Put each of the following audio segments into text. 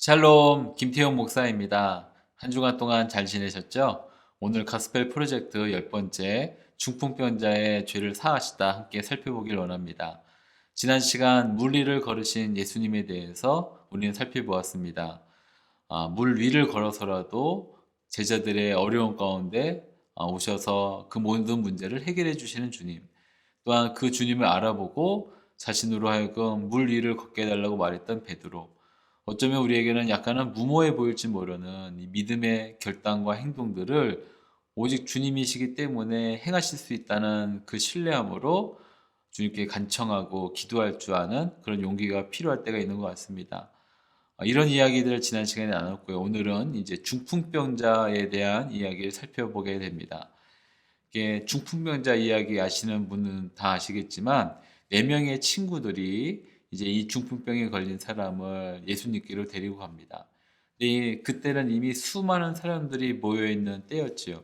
샬롬, 김태용 목사입니다. 한 주간 동안 잘 지내셨죠? 오늘 가스펠 프로젝트 10번째 중풍병자의 죄를 사하시다 함께 살펴보길 원합니다. 지난 시간 물리를 걸으신 예수님에 대해서 우리는 살펴보았습니다. 물 위를 걸어서라도 제자들의 어려운 가운데 오셔서 그 모든 문제를 해결해 주시는 주님. 또한 그 주님을 알아보고 자신으로 하여금 물 위를 걷게 해달라고 말했던 베드로. 어쩌면 우리에게는 약간은 무모해 보일지 모르는 이 믿음의 결단과 행동들을 오직 주님이시기 때문에 행하실 수 있다는 그 신뢰함으로 주님께 간청하고 기도할 줄 아는 그런 용기가 필요할 때가 있는 것 같습니다. 이런 이야기들을 지난 시간에 나눴고요. 오늘은 이제 중풍병자에 대한 이야기를 살펴보게 됩니다. 이게 중풍병자 이야기 아시는 분은 다 아시겠지만 네 명의 친구들이 이제 이 중풍병에 걸린 사람을 예수님께로 데리고 갑니다. 그때는 이미 수많은 사람들이 모여 있는 때였지요.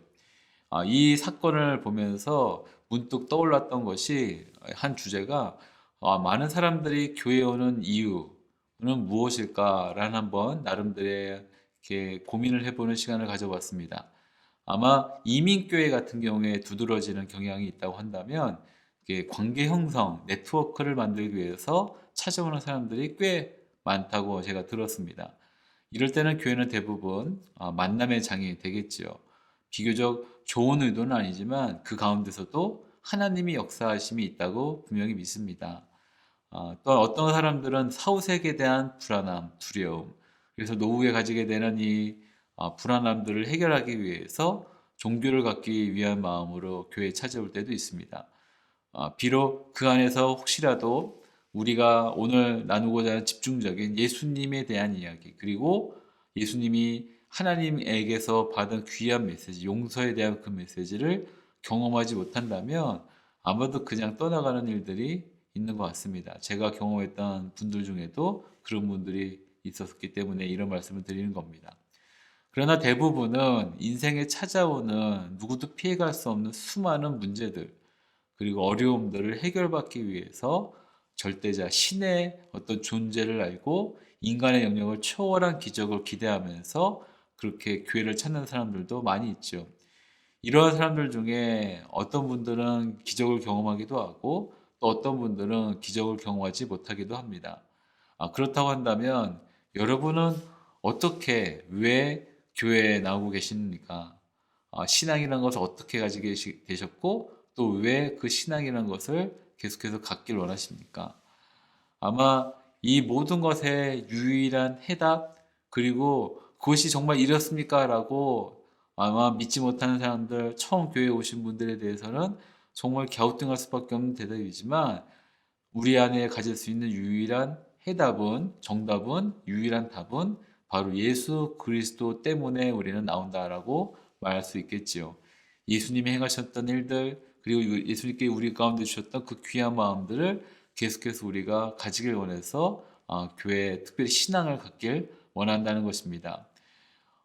이 사건을 보면서 문득 떠올랐던 것이 한 주제가 많은 사람들이 교회에 오는 이유는 무엇일까라는 한번 나름대로 이렇게 고민을 해보는 시간을 가져봤습니다. 아마 이민교회 같은 경우에 두드러지는 경향이 있다고 한다면 이게 관계 형성, 네트워크를 만들기 위해서 찾아오는 사람들이 꽤 많다고 제가 들었습니다. 이럴 때는 교회는 대부분 만남의 장이 되겠지요. 비교적 좋은 의도는 아니지만 그 가운데서도 하나님이 역사하심이 있다고 분명히 믿습니다. 또한 어떤 사람들은 사후세계에 대한 불안함, 두려움, 그래서 노후에 가지게 되는 이 불안함들을 해결하기 위해서 종교를 갖기 위한 마음으로 교회에 찾아올 때도 있습니다. 비록 그 안에서 혹시라도 우리가 오늘 나누고자 하는 집중적인 예수님에 대한 이야기, 그리고 예수님이 하나님에게서 받은 귀한 메시지, 용서에 대한 그 메시지를 경험하지 못한다면 아마도 그냥 떠나가는 일들이 있는 것 같습니다. 제가 경험했던 분들 중에도 그런 분들이 있었기 때문에 이런 말씀을 드리는 겁니다. 그러나 대부분은 인생에 찾아오는 누구도 피해갈 수 없는 수많은 문제들, 그리고 어려움들을 해결받기 위해서 절대자 신의 어떤 존재를 알고 인간의 영역을 초월한 기적을 기대하면서 그렇게 교회를 찾는 사람들도 많이 있죠. 이러한 사람들 중에 어떤 분들은 기적을 경험하기도 하고 또 어떤 분들은 기적을 경험하지 못하기도 합니다. 그렇다고 한다면 여러분은 어떻게, 왜 교회에 나오고 계십니까? 신앙이라는 것을 어떻게 가지고 계셨고 또 왜 그 신앙이라는 것을 계속해서 갖길 원하십니까? 아마 이 모든 것의 유일한 해답, 그리고 그것이 정말 이렇습니까? 라고 아마 믿지 못하는 사람들, 처음 교회에 오신 분들에 대해서는 정말 갸우뚱할 수밖에 없는 대답이지만 우리 안에 가질 수 있는 유일한 해답은, 정답은, 유일한 답은 바로 예수 그리스도 때문에 우리는 나온다라고 말할 수 있겠지요. 예수님이 행하셨던 일들, 그리고 예수님께 우리 가운데 주셨던 그 귀한 마음들을 계속해서 우리가 가지길 원해서 교회, 특별히 신앙을 갖길 원한다는 것입니다.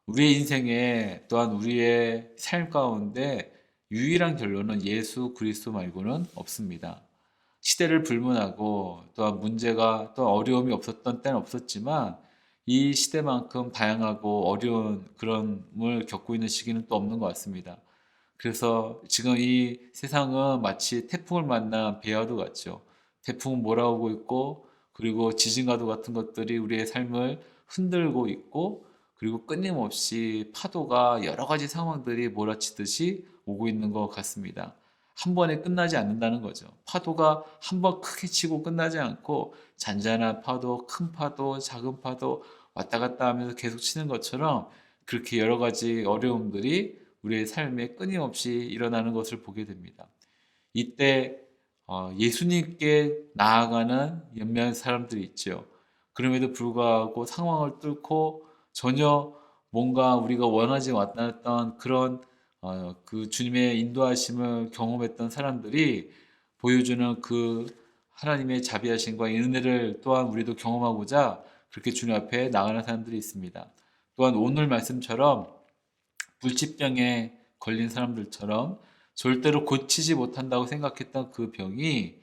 우리의 인생에 또한 우리의 삶 가운데 유일한 결론은 예수 그리스도 말고는 없습니다. 시대를 불문하고 또한 문제가 또 어려움이 없었던 때는 없었지만 이 시대만큼 다양하고 어려운 그런을 겪고 있는 시기는 또 없는 것 같습니다. 그래서 지금 이 세상은 마치 태풍을 만난 배와도 같죠. 태풍은 몰아오고 있고 그리고 지진과도 같은 것들이 우리의 삶을 흔들고 있고 그리고 끊임없이 파도가 여러 가지 상황들이 몰아치듯이 오고 있는 것 같습니다. 한 번에 끝나지 않는다는 거죠. 파도가 한 번 크게 치고 끝나지 않고 잔잔한 파도, 큰 파도, 작은 파도 왔다 갔다 하면서 계속 치는 것처럼 그렇게 여러 가지 어려움들이 우리의 삶에 끊임없이 일어나는 것을 보게 됩니다. 이때 예수님께 나아가는 몇몇 사람들이 있죠. 그럼에도 불구하고 상황을 뚫고 전혀 뭔가 우리가 원하지 않았던 그런 그 주님의 인도하심을 경험했던 사람들이 보여주는 그 하나님의 자비하심과 은혜를 또한 우리도 경험하고자 그렇게 주님 앞에 나가는 사람들이 있습니다. 또한 오늘 말씀처럼 불치병에 걸린 사람들처럼 절대로 고치지 못한다고 생각했던 그 병이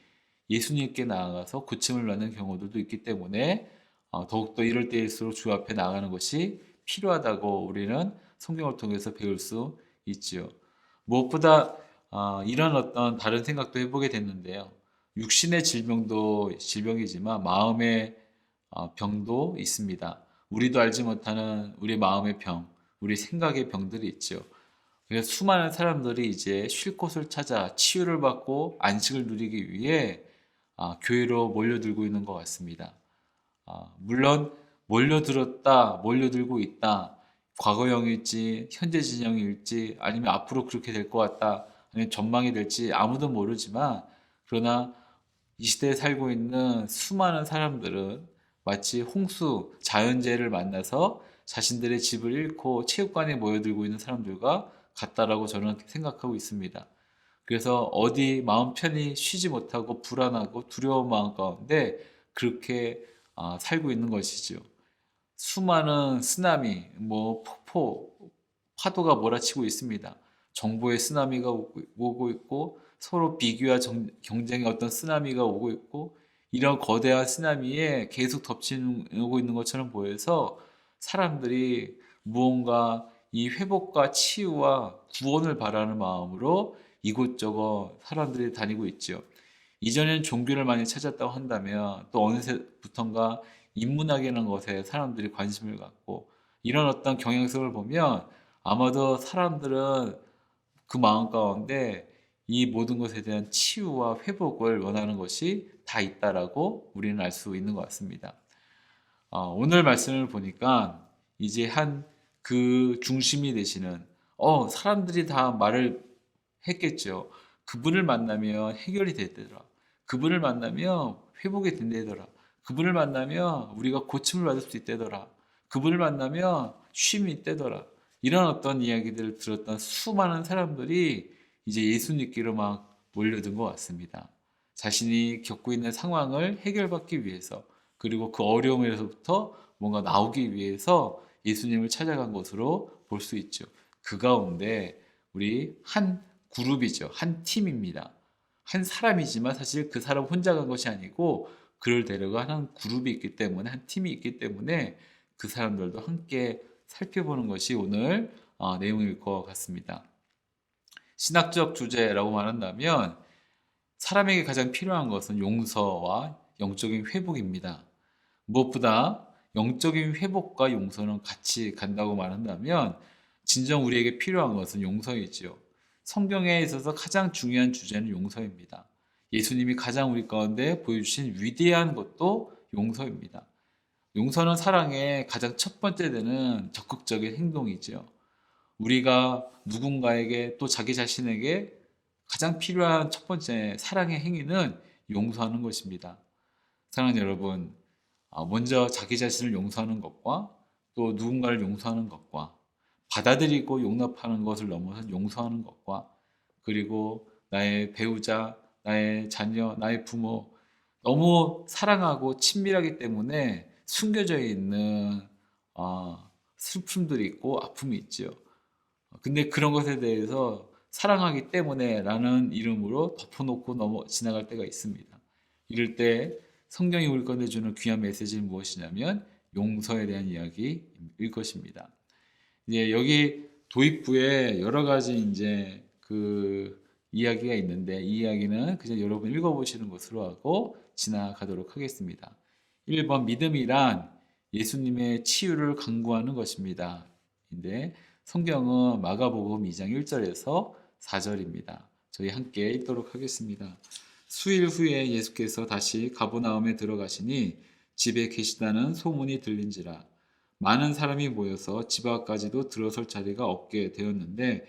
예수님께 나아가서 고침을 받는 경우들도 있기 때문에 더욱더 이럴 때일수록 주 앞에 나가는 것이 필요하다고 우리는 성경을 통해서 배울 수 있지요. 무엇보다 이런 어떤 다른 생각도 해보게 됐는데요. 육신의 질병도 질병이지만 마음의 병도 있습니다. 우리도 알지 못하는 우리 마음의 병, 우리 생각의 병들이 있죠. 그래서 수많은 사람들이 이제 쉴 곳을 찾아 치유를 받고 안식을 누리기 위해 교회로 몰려들고 있는 것 같습니다. 물론 몰려들었다, 몰려들고 있다. 과거형일지, 현재 진영일지, 아니면 앞으로 그렇게 될 것 같다, 아니면 전망이 될지 아무도 모르지만, 그러나 이 시대에 살고 있는 수많은 사람들은 마치 홍수, 자연재해를 만나서 자신들의 집을 잃고 체육관에 모여들고 있는 사람들과 같다라고 저는 생각하고 있습니다. 그래서 어디 마음 편히 쉬지 못하고 불안하고 두려운 마음 가운데 그렇게 살고 있는 것이죠. 수많은 쓰나미, 폭포, 파도가 몰아치고 있습니다. 정보의 쓰나미가 오고 있고 서로 비교와 경쟁의 어떤 쓰나미가 오고 있고 이런 거대한 쓰나미에 계속 덮치고 있는 것처럼 보여서 사람들이 무언가 이 회복과 치유와 구원을 바라는 마음으로 이곳저곳 사람들이 다니고 있죠. 이전엔 종교를 많이 찾았다고 한다면 또 어느새부턴가 인문학이라는 것에 사람들이 관심을 갖고 이런 어떤 경향성을 보면 아마도 사람들은 그 마음 가운데 이 모든 것에 대한 치유와 회복을 원하는 것이 다 있다라고 우리는 알 수 있는 것 같습니다. 오늘 말씀을 보니까 이제 한 그 중심이 되시는 사람들이 다 말을 했겠죠. 그분을 만나면 해결이 됐더라. 그분을 만나면 회복이 된다더라. 그분을 만나면 우리가 고침을 받을 수 있다더라. 그분을 만나면 쉼이 있다더라. 이런 어떤 이야기들을 들었던 수많은 사람들이 이제 예수님께로 막 몰려든 것 같습니다. 자신이 겪고 있는 상황을 해결받기 위해서 그리고 그 어려움에서부터 뭔가 나오기 위해서 예수님을 찾아간 것으로 볼 수 있죠. 그 가운데 우리 한 그룹이죠. 한 팀입니다. 한 사람이지만 사실 그 사람 혼자 간 것이 아니고 그를 데려간 한 그룹이 있기 때문에 한 팀이 있기 때문에 그 사람들도 함께 살펴보는 것이 오늘 내용일 것 같습니다. 신학적 주제라고 말한다면 사람에게 가장 필요한 것은 용서와 영적인 회복입니다. 무엇보다 영적인 회복과 용서는 같이 간다고 말한다면 진정 우리에게 필요한 것은 용서이지요. 성경에 있어서 가장 중요한 주제는 용서입니다. 예수님이 가장 우리 가운데 보여주신 위대한 것도 용서입니다. 용서는 사랑의 가장 첫 번째 되는 적극적인 행동이지요. 우리가 누군가에게 또 자기 자신에게 가장 필요한 첫 번째 사랑의 행위는 용서하는 것입니다. 사랑하는 여러분, 먼저 자기 자신을 용서하는 것과 또 누군가를 용서하는 것과 받아들이고 용납하는 것을 넘어서 용서하는 것과 그리고 나의 배우자, 나의 자녀, 나의 부모 너무 사랑하고 친밀하기 때문에 숨겨져 있는 슬픔들이 있고 아픔이 있죠. 근데 그런 것에 대해서 사랑하기 때문에 라는 이름으로 덮어놓고 지나갈 때가 있습니다. 이럴 때 성경이 우리 꺼내주는 귀한 메시지는 무엇이냐면 용서에 대한 이야기일 것입니다. 이제 여기 도입부에 여러 가지 이제 그 이야기가 있는데 이 이야기는 그냥 여러분 읽어보시는 것으로 하고 지나가도록 하겠습니다. 1번 믿음이란 예수님의 치유를 강구하는 것입니다. 근데 성경은 마가복음 2장 1절에서 4절입니다. 저희 함께 읽도록 하겠습니다. 수일 후에 예수께서 다시 가버나움에 들어가시니 집에 계시다는 소문이 들린지라 많은 사람이 모여서 집 앞까지도 들어설 자리가 없게 되었는데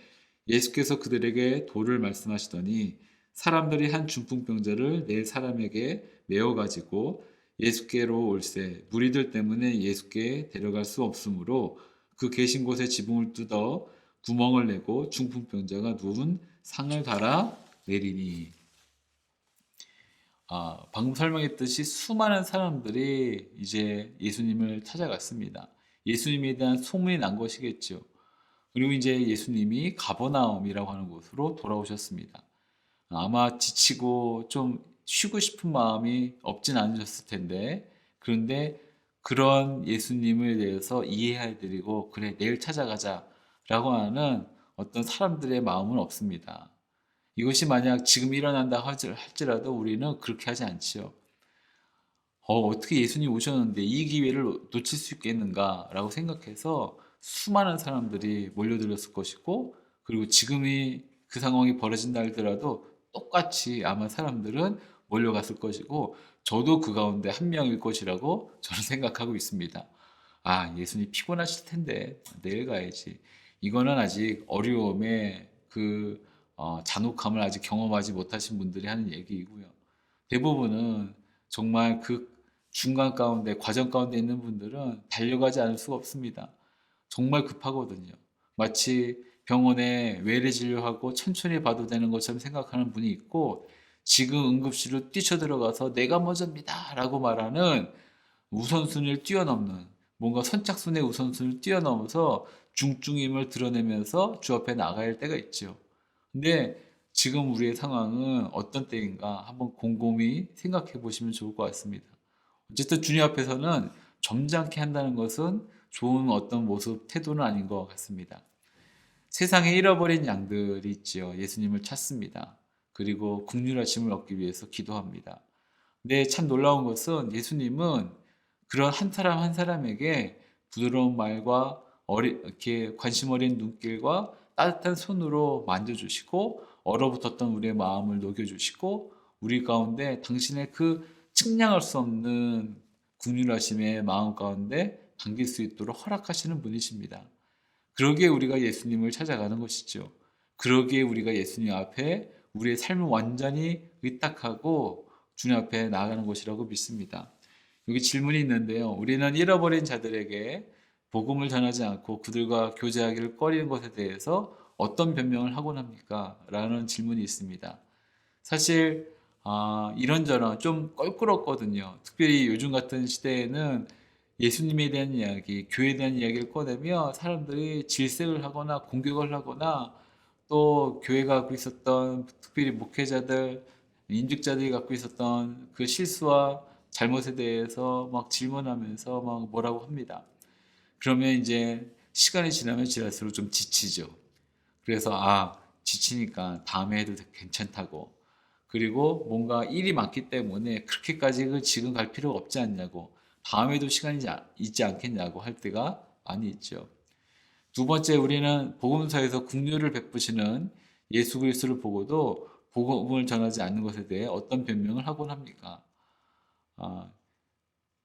예수께서 그들에게 도를 말씀하시더니 사람들이 한 중풍병자를 네 사람에게 메어 가지고 예수께로 올세 무리들 때문에 예수께 데려갈 수 없으므로 그 계신 곳에 지붕을 뜯어 구멍을 내고 중풍병자가 누운 상을 달아 내리니 방금 설명했듯이 수많은 사람들이 이제 예수님을 찾아갔습니다. 예수님에 대한 소문이 난 것이겠죠. 그리고 이제 예수님이 가버나움이라고 하는 곳으로 돌아오셨습니다. 아마 지치고 좀 쉬고 싶은 마음이 없진 않으셨을 텐데, 그런데 그런 예수님에 대해서 이해해드리고 그래 내일 찾아가자라고 하는 어떤 사람들의 마음은 없습니다. 이것이 만약 지금 일어난다 할지라도 우리는 그렇게 하지 않지요. 어떻게 예수님 오셨는데 이 기회를 놓칠 수 있겠는가라고 생각해서 수많은 사람들이 몰려들었을 것이고, 그리고 지금이 그 상황이 벌어진다 할지라도 똑같이 아마 사람들은 몰려갔을 것이고, 저도 그 가운데 한 명일 것이라고 저는 생각하고 있습니다. 아, 예수님 피곤하실 텐데 내일 가야지. 이거는 아직 어려움의 그 잔혹함을 아직 경험하지 못하신 분들이 하는 얘기이고요. 대부분은 정말 그 중간 가운데, 과정 가운데 있는 분들은 달려가지 않을 수가 없습니다. 정말 급하거든요. 마치 병원에 외래 진료하고 천천히 봐도 되는 것처럼 생각하는 분이 있고, 지금 응급실로 뛰쳐들어가서 내가 먼저입니다 라고 말하는 우선순위를 뛰어넘는, 뭔가 선착순의 우선순위를 뛰어넘어서 중증임을 드러내면서 주 앞에 나가야 할 때가 있죠. 근데 지금 우리의 상황은 어떤 때인가 한번 곰곰이 생각해 보시면 좋을 것 같습니다. 어쨌든 주님 앞에서는 점잖게 한다는 것은 좋은 어떤 모습, 태도는 아닌 것 같습니다. 세상에 잃어버린 양들이 있지요. 예수님을 찾습니다. 그리고 긍휼하심을 얻기 위해서 기도합니다. 근데 참 놀라운 것은 예수님은 그런 한 사람 한 사람에게 부드러운 말과 이렇게 관심 어린 눈길과 따뜻한 손으로 만져주시고, 얼어붙었던 우리의 마음을 녹여주시고, 우리 가운데 당신의 그 측량할 수 없는 긍휼하심의 마음 가운데 담길 수 있도록 허락하시는 분이십니다. 그러기에 우리가 예수님을 찾아가는 것이죠. 그러기에 우리가 예수님 앞에 우리의 삶을 완전히 의탁하고 주님 앞에 나아가는 것이라고 믿습니다. 여기 질문이 있는데요. 우리는 잃어버린 자들에게 복음을 전하지 않고 그들과 교제하기를 꺼리는 것에 대해서 어떤 변명을 하곤 합니까? 라는 질문이 있습니다. 사실 이런저런 좀 껄끄럽거든요. 특별히 요즘 같은 시대에는 예수님에 대한 이야기, 교회에 대한 이야기를 꺼내며 사람들이 질색을 하거나 공격을 하거나, 또 교회가 갖고 있었던, 특별히 목회자들, 인직자들이 갖고 있었던 그 실수와 잘못에 대해서 막 질문하면서 막 뭐라고 합니다. 그러면 이제 시간이 지나면 지날수록 좀 지치죠. 그래서 지치니까 다음에 해도 괜찮다고. 그리고 뭔가 일이 많기 때문에 그렇게까지 지금 갈 필요가 없지 않냐고. 다음에도 시간이 있지 않겠냐고 할 때가 많이 있죠. 두 번째, 우리는 복음서에서 긍휼을 베푸시는 예수 그리스도를 보고도 복음을 전하지 않는 것에 대해 어떤 변명을 하곤 합니까? 아,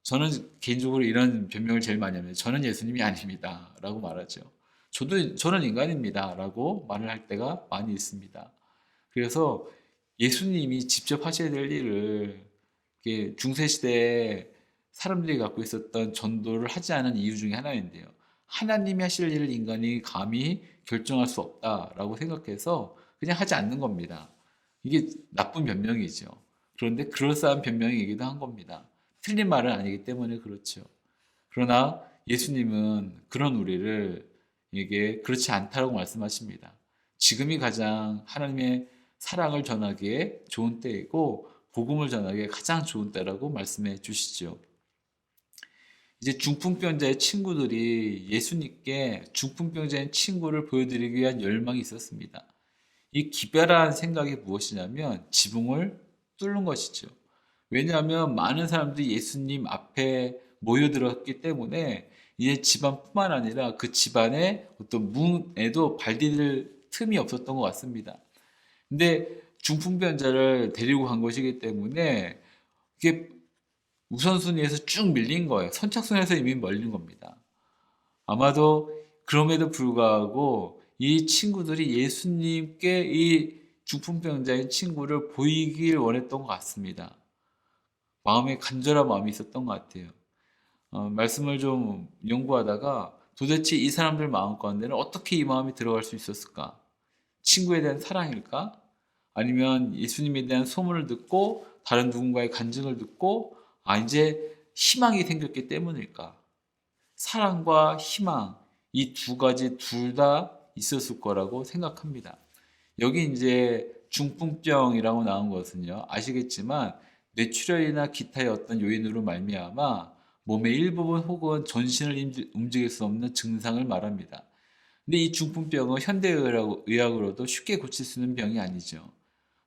저는 개인적으로 이런 변명을 제일 많이 합니다. 저는 예수님이 아닙니다 라고 말하죠. 저는 인간입니다 라고 말을 할 때가 많이 있습니다. 그래서 예수님이 직접 하셔야 될 일을 중세시대에 사람들이 갖고 있었던 전도를 하지 않은 이유 중에 하나인데요. 하나님이 하실 일을 인간이 감히 결정할 수 없다라고 생각해서 그냥 하지 않는 겁니다. 이게 나쁜 변명이죠. 그런데 그럴싸한 변명이기도 한 겁니다. 틀린 말은 아니기 때문에 그렇죠. 그러나 예수님은 그런 우리를 이게 그렇지 않다고 말씀하십니다. 지금이 가장 하나님의 사랑을 전하기에 좋은 때이고 복음을 전하기에 가장 좋은 때라고 말씀해 주시죠. 이제 중풍병자의 친구들이 예수님께 중풍병자인 친구를 보여드리기 위한 열망이 있었습니다. 이 기별한 생각이 무엇이냐면 지붕을 뚫는 것이죠. 왜냐하면 많은 사람들이 예수님 앞에 모여들었기 때문에 이제 집안뿐만 아니라 그 집안의 어떤 문에도 발디딜 틈이 없었던 것 같습니다. 근데 중풍병자를 데리고 간 것이기 때문에 이게 우선순위에서 쭉 밀린 거예요. 선착순에서 이미 멀린 겁니다. 아마도 그럼에도 불구하고 이 친구들이 예수님께 이 중풍병자인 친구를 보이길 원했던 것 같습니다. 마음에 간절한 마음이 있었던 것 같아요. 말씀을 좀 연구하다가 도대체 이 사람들 마음 가운데는 어떻게 이 마음이 들어갈 수 있었을까? 친구에 대한 사랑일까? 아니면 예수님에 대한 소문을 듣고 다른 누군가의 간증을 듣고 이제 희망이 생겼기 때문일까? 사랑과 희망, 이 두 가지 둘 다 있었을 거라고 생각합니다. 여기 이제 중풍병이라고 나온 것은요, 아시겠지만 뇌출혈이나 기타의 어떤 요인으로 말미암아 몸의 일부분 혹은 전신을 움직일 수 없는 증상을 말합니다. 근데 이 중풍병은 현대의학으로도 쉽게 고칠 수 있는 병이 아니죠.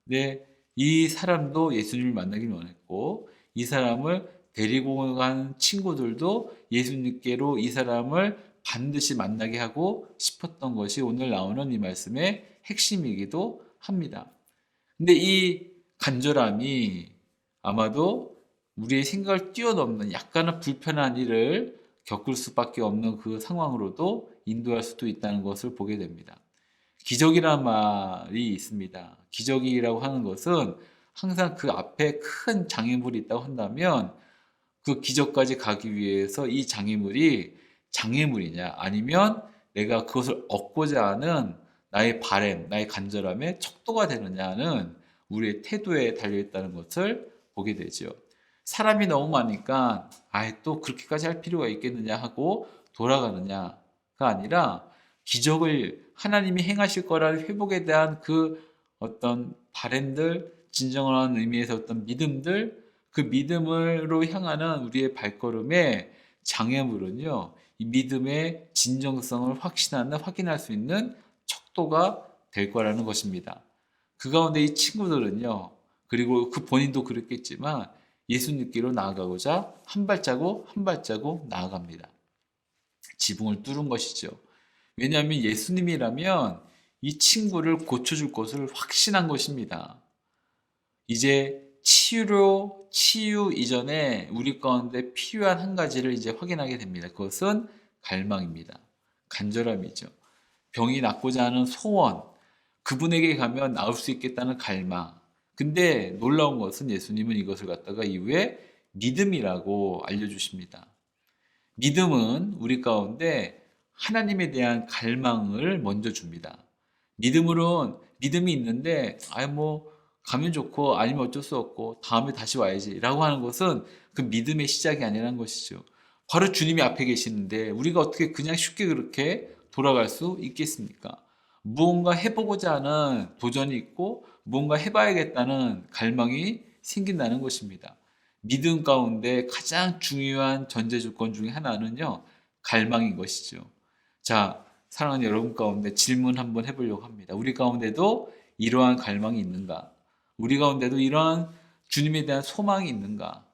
근데 이 사람도 예수님을 만나길 원했고, 이 사람을 데리고 간 친구들도 예수님께로 이 사람을 반드시 만나게 하고 싶었던 것이 오늘 나오는 이 말씀의 핵심이기도 합니다. 근데 이 간절함이 아마도 우리의 생각을 뛰어넘는 약간은 불편한 일을 겪을 수밖에 없는 그 상황으로도 인도할 수도 있다는 것을 보게 됩니다. 기적이란 말이 있습니다. 기적이라고 하는 것은 항상 그 앞에 큰 장애물이 있다고 한다면 그 기적까지 가기 위해서 이 장애물이 장애물이냐 아니면 내가 그것을 얻고자 하는 나의 바램, 나의 간절함의 척도가 되느냐는 우리의 태도에 달려있다는 것을 보게 되죠. 사람이 너무 많으니까 아예 또 그렇게까지 할 필요가 있겠느냐 하고 돌아가느냐가 아니라 기적을 하나님이 행하실 거라는 회복에 대한 그 어떤 바램들, 진정한 의미에서 어떤 믿음들, 그 믿음으로 향하는 우리의 발걸음의 장애물은요, 이 믿음의 진정성을 확인할 수 있는 척도가 될 거라는 것입니다. 그 가운데 이 친구들은요, 그리고 그 본인도 그랬겠지만 예수님께로 나아가고자 한 발자국 한 발자국 나아갑니다. 지붕을 뚫은 것이죠. 왜냐하면 예수님이라면 이 친구를 고쳐줄 것을 확신한 것입니다. 이제 치유 이전에 우리 가운데 필요한 한 가지를 이제 확인하게 됩니다. 그것은 갈망입니다. 간절함이죠. 병이 낫고자 하는 소원, 그분에게 가면 나을 수 있겠다는 갈망. 근데 놀라운 것은 예수님은 이것을 갖다가 이후에 믿음이라고 알려주십니다. 믿음은 우리 가운데 하나님에 대한 갈망을 먼저 줍니다. 믿음이 있는데, 가면 좋고, 아니면 어쩔 수 없고, 다음에 다시 와야지. 라고 하는 것은 그 믿음의 시작이 아니라는 것이죠. 바로 주님이 앞에 계시는데, 우리가 어떻게 그냥 쉽게 그렇게 돌아갈 수 있겠습니까? 무언가 해보고자 하는 도전이 있고, 무언가 해봐야겠다는 갈망이 생긴다는 것입니다. 믿음 가운데 가장 중요한 전제 조건 중에 하나는요, 갈망인 것이죠. 자, 사랑하는 여러분 가운데 질문 한번 해보려고 합니다. 우리 가운데도 이러한 갈망이 있는가? 우리 가운데도 이러한 주님에 대한 소망이 있는가?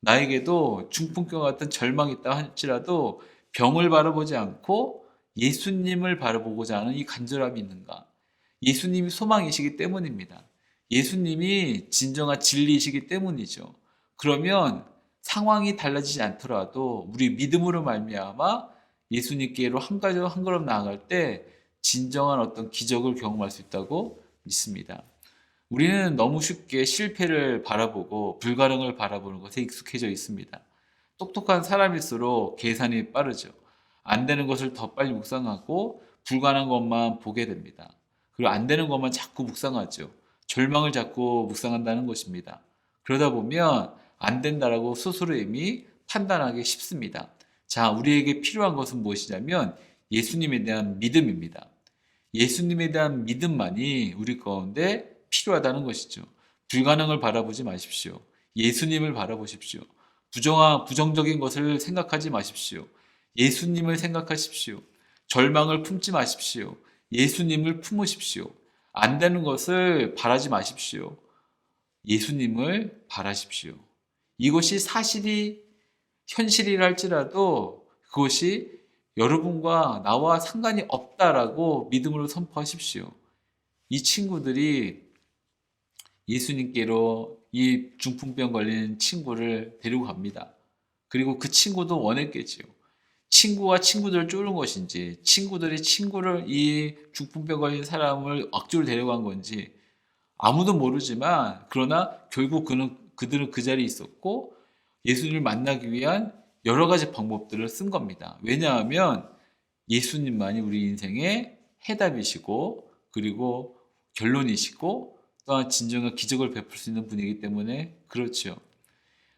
나에게도 중풍병 같은 절망이 있다 할지라도 병을 바라보지 않고 예수님을 바라보고자 하는 이 간절함이 있는가? 예수님이 소망이시기 때문입니다. 예수님이 진정한 진리이시기 때문이죠. 그러면 상황이 달라지지 않더라도 우리 믿음으로 말미암아 예수님께로 한 걸음 나아갈 때 진정한 어떤 기적을 경험할 수 있다고 믿습니다. 우리는 너무 쉽게 실패를 바라보고 불가능을 바라보는 것에 익숙해져 있습니다. 똑똑한 사람일수록 계산이 빠르죠. 안 되는 것을 더 빨리 묵상하고 불가능한 것만 보게 됩니다. 그리고 안 되는 것만 자꾸 묵상하죠. 절망을 자꾸 묵상한다는 것입니다. 그러다 보면 안 된다라고 스스로 이미 판단하기 쉽습니다. 자, 우리에게 필요한 것은 무엇이냐면 예수님에 대한 믿음입니다. 예수님에 대한 믿음만이 우리 가운데 필요하다는 것이죠. 불가능을 바라보지 마십시오. 예수님을 바라보십시오. 부정적인 것을 생각하지 마십시오. 예수님을 생각하십시오. 절망을 품지 마십시오. 예수님을 품으십시오. 안 되는 것을 바라지 마십시오. 예수님을 바라십시오. 이것이 현실이라 할지라도 그것이 여러분과 나와 상관이 없다라고 믿음으로 선포하십시오. 이 친구들이 예수님께로 이 중풍병 걸린 친구를 데리고 갑니다. 그리고 그 친구도 원했겠지요. 친구가 친구들을 쫓는 것인지, 친구들이 이 중풍병 걸린 사람을 억지로 데려간 건지 아무도 모르지만, 그러나 결국 그들은 그 자리에 있었고 예수님을 만나기 위한 여러 가지 방법들을 쓴 겁니다. 왜냐하면 예수님만이 우리 인생의 해답이시고, 그리고 결론이시고, 또한 진정한 기적을 베풀 수 있는 분이기 때문에 그렇죠.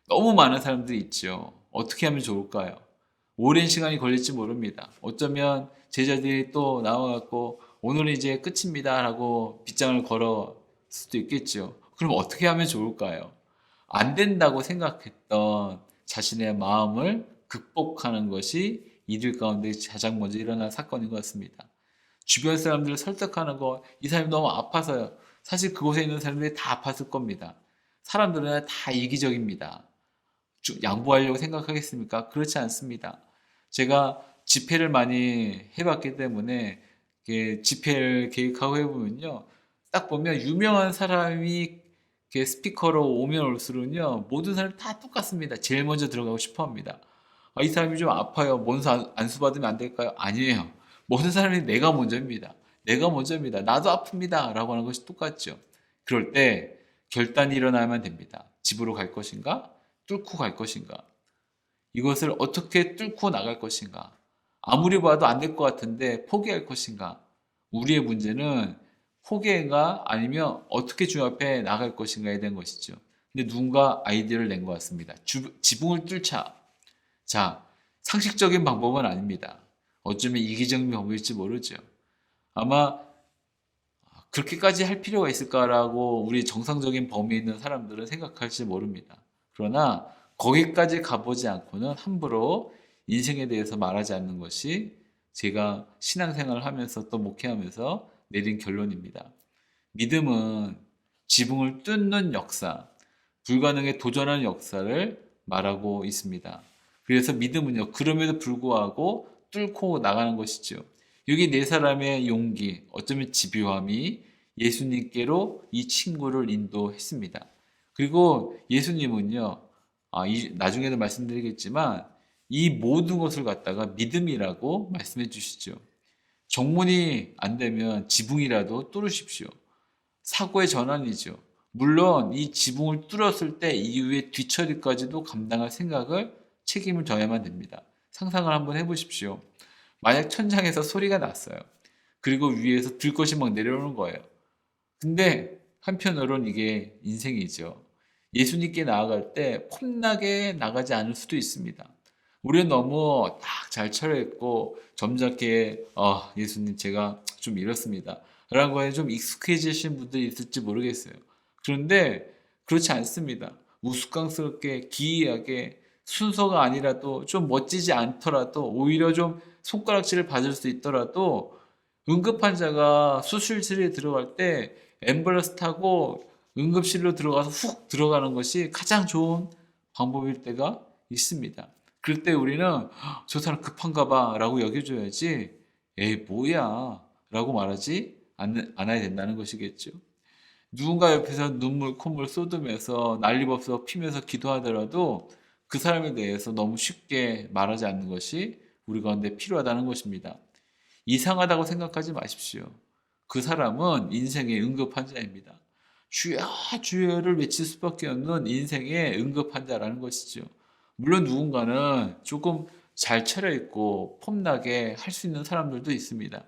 너무 많은 사람들이 있죠. 어떻게 하면 좋을까요? 오랜 시간이 걸릴지 모릅니다. 어쩌면 제자들이 또 나와갖고 오늘은 이제 끝입니다 라고 빗장을 걸어 수도 있겠죠. 그럼 어떻게 하면 좋을까요? 안 된다고 생각했던 자신의 마음을 극복하는 것이 이들 가운데 가장 먼저 일어난 사건인 것 같습니다. 주변 사람들을 설득하는 거, 이 사람이 너무 아파서요. 사실 그곳에 있는 사람들이 다 아팠을 겁니다. 사람들은 다 이기적입니다. 양보하려고 생각하겠습니까? 그렇지 않습니다. 제가 집회를 많이 해봤기 때문에 집회를 계획하고 해보면요. 딱 보면 유명한 사람이 스피커로 오면 올수록요. 모든 사람이 다 똑같습니다. 제일 먼저 들어가고 싶어 합니다. 아, 이 사람이 좀 아파요. 먼저 안수받으면 안 될까요? 아니에요. 모든 사람이 내가 먼저입니다. 내가 먼저입니다. 나도 아픕니다. 라고 하는 것이 똑같죠. 그럴 때 결단이 일어나면 됩니다. 집으로 갈 것인가? 뚫고 갈 것인가? 이것을 어떻게 뚫고 나갈 것인가? 아무리 봐도 안 될 것 같은데 포기할 것인가? 우리의 문제는 포기인가 아니면 어떻게 주 앞에 나갈 것인가에 대한 것이죠. 근데 누군가 아이디어를 낸 것 같습니다. 지붕을 뚫자. 자, 상식적인 방법은 아닙니다. 어쩌면 이기적인 방법일지 모르죠. 아마 그렇게까지 할 필요가 있을까라고 우리 정상적인 범위에 있는 사람들은 생각할지 모릅니다. 그러나 거기까지 가보지 않고는 함부로 인생에 대해서 말하지 않는 것이 제가 신앙생활을 하면서 또 목회하면서 내린 결론입니다. 믿음은 지붕을 뚫는 역사, 불가능에 도전하는 역사를 말하고 있습니다. 그래서 믿음은요, 그럼에도 불구하고 뚫고 나가는 것이죠. 여기 네 사람의 용기, 어쩌면 집요함이 예수님께로 이 친구를 인도했습니다. 그리고 예수님은요, 나중에도 말씀드리겠지만, 이 모든 것을 갖다가 믿음이라고 말씀해 주시죠. 정문이 안 되면 지붕이라도 뚫으십시오. 사고의 전환이죠. 물론 이 지붕을 뚫었을 때 이후에 뒤처리까지도 감당할 생각을 책임을 져야만 됩니다. 상상을 한번 해보십시오. 만약 천장에서 소리가 났어요. 그리고 위에서 들것이 막 내려오는 거예요. 근데 한편으로는 이게 인생이죠. 예수님께 나아갈 때 폼나게 나가지 않을 수도 있습니다. 우리는 너무 딱 잘 차려입고 점잖게 예수님 제가 좀 이렇습니다. 라는 거에 좀 익숙해지신 분들이 있을지 모르겠어요. 그런데 그렇지 않습니다. 우스꽝스럽게 기이하게 순서가 아니라도 좀 멋지지 않더라도 오히려 좀 손가락질을 받을 수 있더라도 응급환자가 수술실에 들어갈 때 앰뷸런스 타고 응급실로 들어가서 훅 들어가는 것이 가장 좋은 방법일 때가 있습니다. 그럴 때 우리는 저 사람 급한가 봐 라고 여겨줘야지 에이 뭐야 라고 말하지 않아야 된다는 것이겠죠. 누군가 옆에서 눈물 콧물 쏟으면서 난리법석 피면서 기도하더라도 그 사람에 대해서 너무 쉽게 말하지 않는 것이 우리 가운데 필요하다는 것입니다. 이상하다고 생각하지 마십시오. 그 사람은 인생의 응급환자입니다. 주여 주여를 외칠 수밖에 없는 인생의 응급환자라는 것이죠. 물론 누군가는 조금 잘 차려입고 폼나게 할 수 있는 사람들도 있습니다.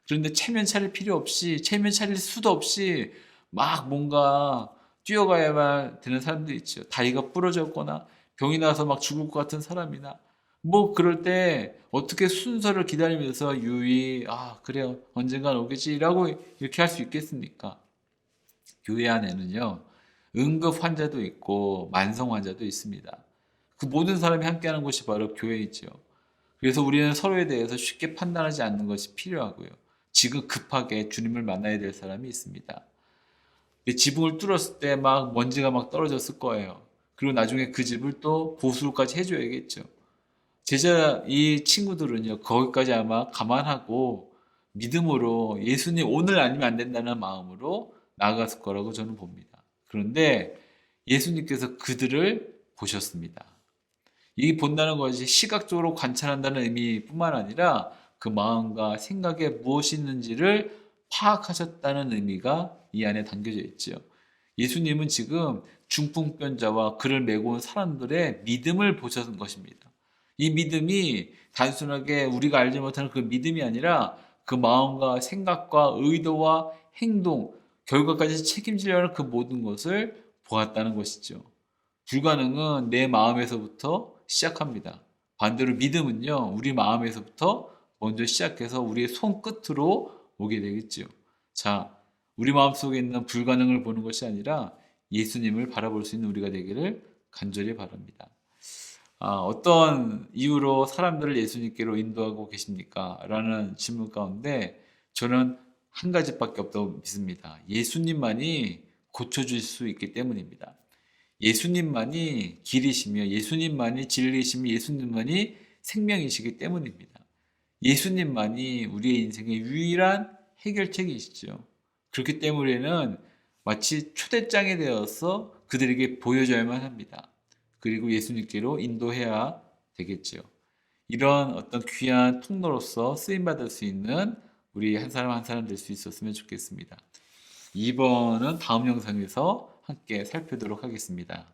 그런데 체면 차릴 필요 없이 체면 차릴 수도 없이 막 뭔가 뛰어가야만 되는 사람도 있죠. 다리가 부러졌거나 병이 나서 막 죽을 것 같은 사람이나 뭐 그럴 때 어떻게 순서를 기다리면서 유의 그래요 언젠간 오겠지라고 이렇게 할 수 있겠습니까? 교회 안에는요 응급 환자도 있고 만성 환자도 있습니다. 그 모든 사람이 함께하는 곳이 바로 교회이죠. 그래서 우리는 서로에 대해서 쉽게 판단하지 않는 것이 필요하고요. 지금 급하게 주님을 만나야 될 사람이 있습니다. 지붕을 뚫었을 때 막 먼지가 막 떨어졌을 거예요. 그리고 나중에 그 집을 또 보수까지 해줘야겠죠. 이 친구들은요, 거기까지 아마 감안하고 믿음으로 예수님 오늘 아니면 안 된다는 마음으로 나아갔을 거라고 저는 봅니다. 그런데 예수님께서 그들을 보셨습니다. 이 본다는 것이 시각적으로 관찰한다는 의미뿐만 아니라 그 마음과 생각에 무엇이 있는지를 파악하셨다는 의미가 이 안에 담겨져 있죠. 예수님은 지금 중풍병자와 그를 메고 온 사람들의 믿음을 보셨던 것입니다. 이 믿음이 단순하게 우리가 알지 못하는 그 믿음이 아니라 그 마음과 생각과 의도와 행동, 결과까지 책임지려는 그 모든 것을 보았다는 것이죠. 불가능은 내 마음에서부터 시작합니다. 반대로 믿음은요, 우리 마음에서부터 먼저 시작해서 우리의 손끝으로 오게 되겠죠. 자, 우리 마음속에 있는 불가능을 보는 것이 아니라 예수님을 바라볼 수 있는 우리가 되기를 간절히 바랍니다. 어떤 이유로 사람들을 예수님께로 인도하고 계십니까? 라는 질문 가운데 저는 한 가지밖에 없다고 믿습니다. 예수님만이 고쳐줄 수 있기 때문입니다. 예수님만이 길이시며 예수님만이 진리시며 예수님만이 생명이시기 때문입니다. 예수님만이 우리의 인생의 유일한 해결책이시죠. 그렇기 때문에는 마치 초대장이 되어서 그들에게 보여줘야만 합니다. 그리고 예수님께로 인도해야 되겠죠. 이런 어떤 귀한 통로로서 쓰임받을 수 있는 우리 한 사람 한 사람 될 수 있었으면 좋겠습니다. 2번은 다음 영상에서 함께 살펴보도록 하겠습니다.